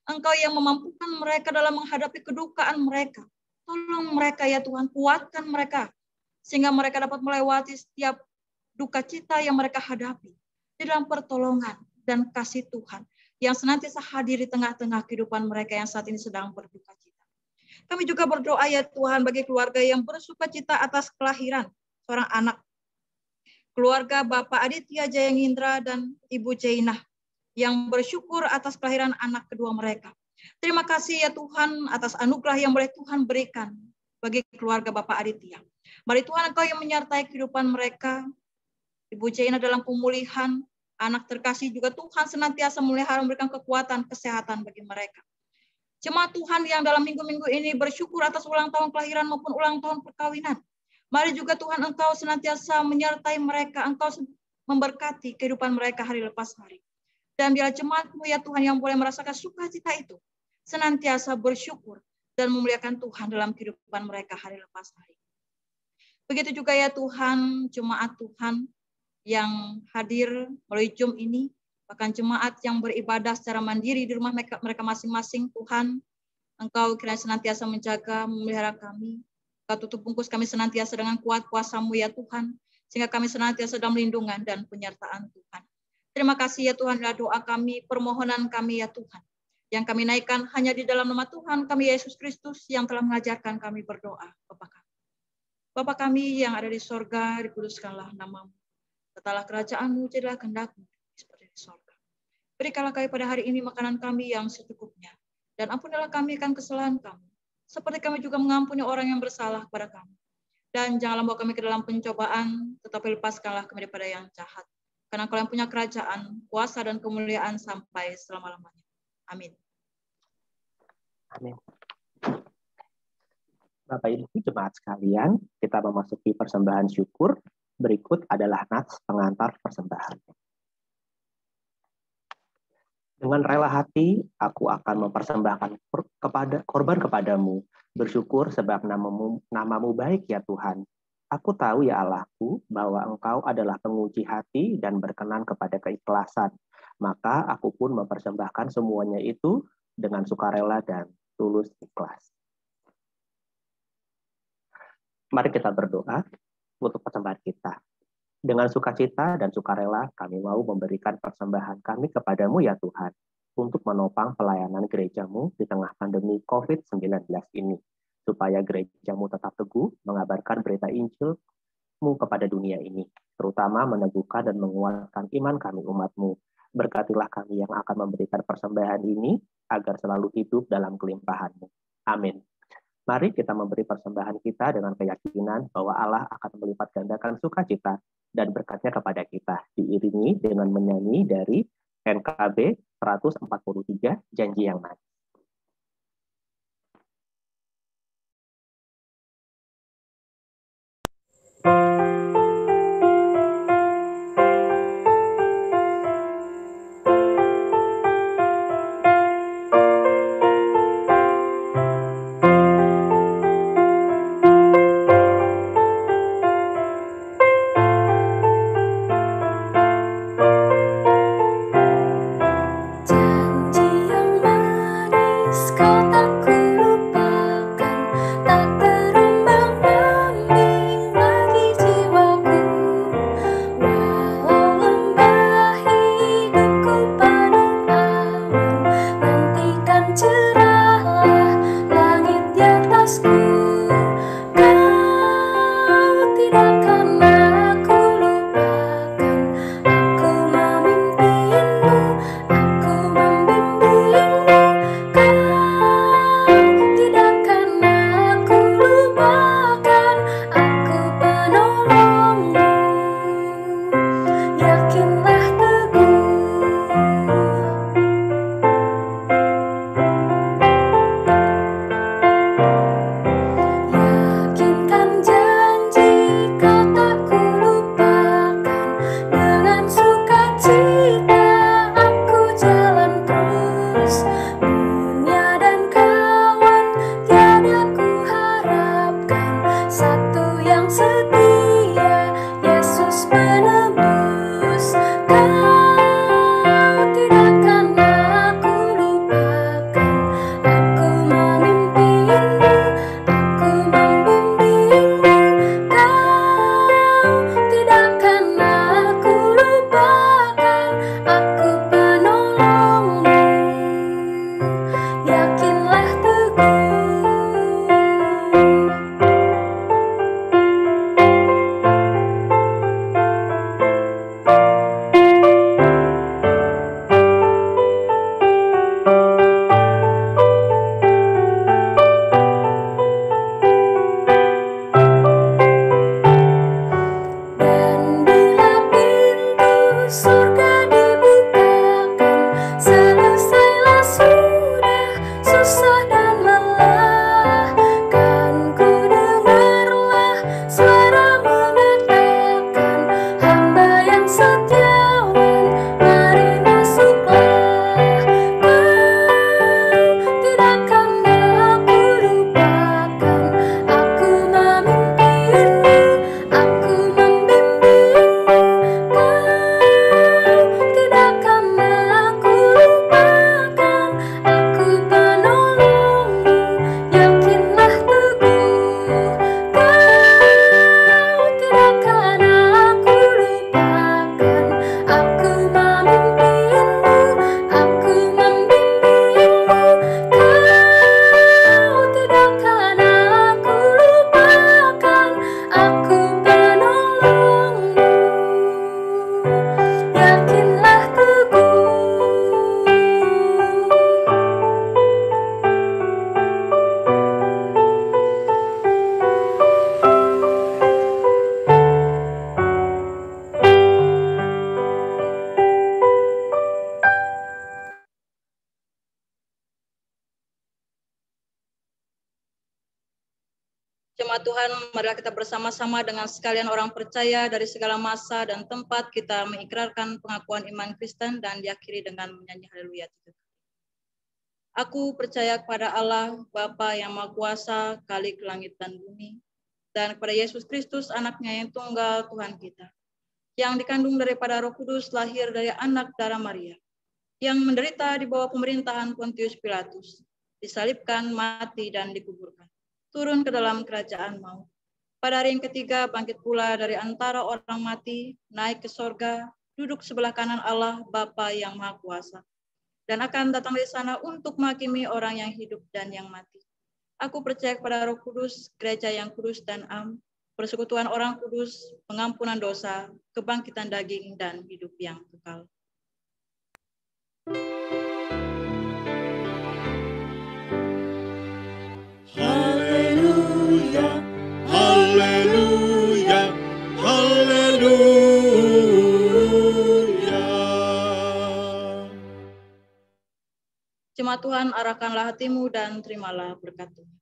Engkau yang memampukan mereka dalam menghadapi kedukaan mereka. Tolong mereka ya Tuhan, kuatkan mereka. Sehingga mereka dapat melewati setiap duka cita yang mereka hadapi di dalam pertolongan dan kasih Tuhan yang senantiasa hadir di tengah-tengah kehidupan mereka yang saat ini sedang berduka cita. Kami juga berdoa ya Tuhan bagi keluarga yang bersuka cita atas kelahiran seorang anak. Keluarga Bapak Aditya Jayangindra dan Ibu Jainah yang bersyukur atas kelahiran anak kedua mereka. Terima kasih ya Tuhan atas anugerah yang boleh Tuhan berikan bagi keluarga Bapak Aditya. Mari Tuhan Engkau yang menyertai kehidupan mereka. Ibu Jaina dalam pemulihan, anak terkasih juga Tuhan senantiasa melihara memberikan kekuatan, kesehatan bagi mereka. Jemaat Tuhan yang dalam minggu-minggu ini bersyukur atas ulang tahun kelahiran maupun ulang tahun perkawinan. Mari juga Tuhan Engkau senantiasa menyertai mereka, Engkau memberkati kehidupan mereka hari lepas hari. Dan biar jemaat-Mu ya Tuhan yang boleh merasakan sukacita itu, senantiasa bersyukur dan memuliakan Tuhan dalam kehidupan mereka hari lepas hari. Begitu juga ya Tuhan, jemaat Tuhan yang hadir melalui Zoom ini, bahkan jemaat yang beribadah secara mandiri di rumah mereka masing-masing, Tuhan, Engkau kiranya senantiasa menjaga, memelihara kami. Engkau tutup bungkus kami senantiasa dengan kuat kuasa-Mu ya Tuhan, sehingga kami senantiasa dalam lindungan dan penyertaan Tuhan. Terima kasih ya Tuhan, doa kami, permohonan kami ya Tuhan, yang kami naikkan hanya di dalam nama Tuhan kami Yesus Kristus yang telah mengajarkan kami berdoa, Bapa kami. Bapa kami yang ada di sorga, dikuduskanlah nama-Mu. Tetaplah kerajaan-Mu, jadilah kehendak-Mu seperti di sorga. Berikanlah kami pada hari ini makanan kami yang secukupnya, dan ampunilah kami akan kesalahan kami, seperti kami juga mengampuni orang yang bersalah kepada kami. Dan janganlah bawa kami ke dalam pencobaan, tetapi lepaskanlah kami daripada yang jahat. Karena Engkau yang punya kerajaan, kuasa dan kemuliaan sampai selama-lamanya. Amin. Amin. Bapak Ibu jemaat sekalian, kita memasuki persembahan syukur. Berikut adalah nats pengantar persembahan. Dengan rela hati, aku akan mempersembahkan korban kepadamu. Bersyukur sebab namamu baik ya Tuhan. Aku tahu ya Allahku, bahwa Engkau adalah penguji hati dan berkenan kepada keikhlasan. Maka aku pun mempersembahkan semuanya itu dengan sukarela dan tulus ikhlas. Mari kita berdoa untuk persembahan kita. Dengan sukacita dan sukarela, kami mau memberikan persembahan kami kepadamu ya Tuhan, untuk menopang pelayanan gerejamu di tengah pandemi COVID-19 ini, supaya gerejamu tetap teguh mengabarkan berita Injil-Mu kepada dunia ini, terutama meneguhkan dan menguatkan iman kami umat-Mu. Berkatilah kami yang akan memberikan persembahan ini, agar selalu hidup dalam kelimpahan-Mu. Amin. Mari kita memberi persembahan kita dengan keyakinan bahwa Allah akan melipat gandakan sukacita dan berkatnya kepada kita, diiringi dengan menyanyi dari NKB 143, Janji yang Manis. Janji yang manis kau tak kulupakan, tak terumbang-ambing bagi jiwaku. Tuhan, marilah kita bersama-sama dengan sekalian orang percaya dari segala masa dan tempat kita mengikrarkan pengakuan iman Kristen dan diakhiri dengan menyanyi haleluya. Aku percaya kepada Allah, Bapa yang Maha Kuasa, Khalik langit dan bumi, dan kepada Yesus Kristus, anaknya yang tunggal Tuhan kita, yang dikandung daripada Roh Kudus, lahir dari anak darah Maria, yang menderita di bawah pemerintahan Pontius Pilatus, disalibkan, mati, dan dikuburkan, turun ke dalam kerajaan maut. Pada hari yang ketiga, bangkit pula dari antara orang mati, naik ke sorga, duduk sebelah kanan Allah, Bapa yang Maha Kuasa, dan akan datang dari sana untuk menghakimi orang yang hidup dan yang mati. Aku percaya kepada Roh Kudus, gereja yang kudus dan am, persekutuan orang kudus, pengampunan dosa, kebangkitan daging, dan hidup yang kekal. Haleluya, haleluya, haleluya. Jemaat Tuhan, arahkanlah hatimu dan terimalah berkat Tuhan.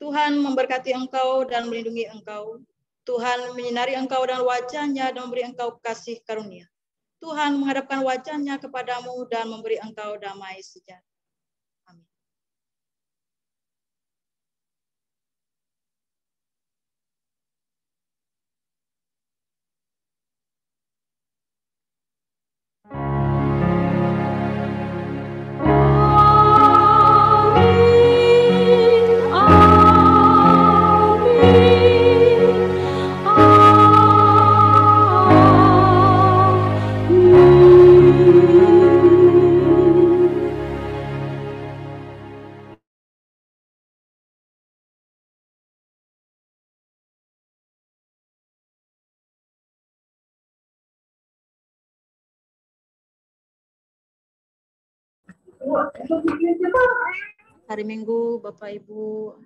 Tuhan memberkati engkau dan melindungi engkau. Tuhan menyinari engkau dan wajahnya dan memberi engkau kasih karunia. Tuhan menghadapkan wajahnya kepadamu dan memberi engkau damai sejahtera. Amin. Hari Minggu, Bapak Ibu.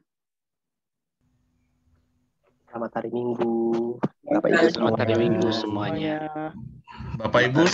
Selamat hari Minggu. Bapak Ibu, selamat hari Minggu semuanya. Bapak Ibu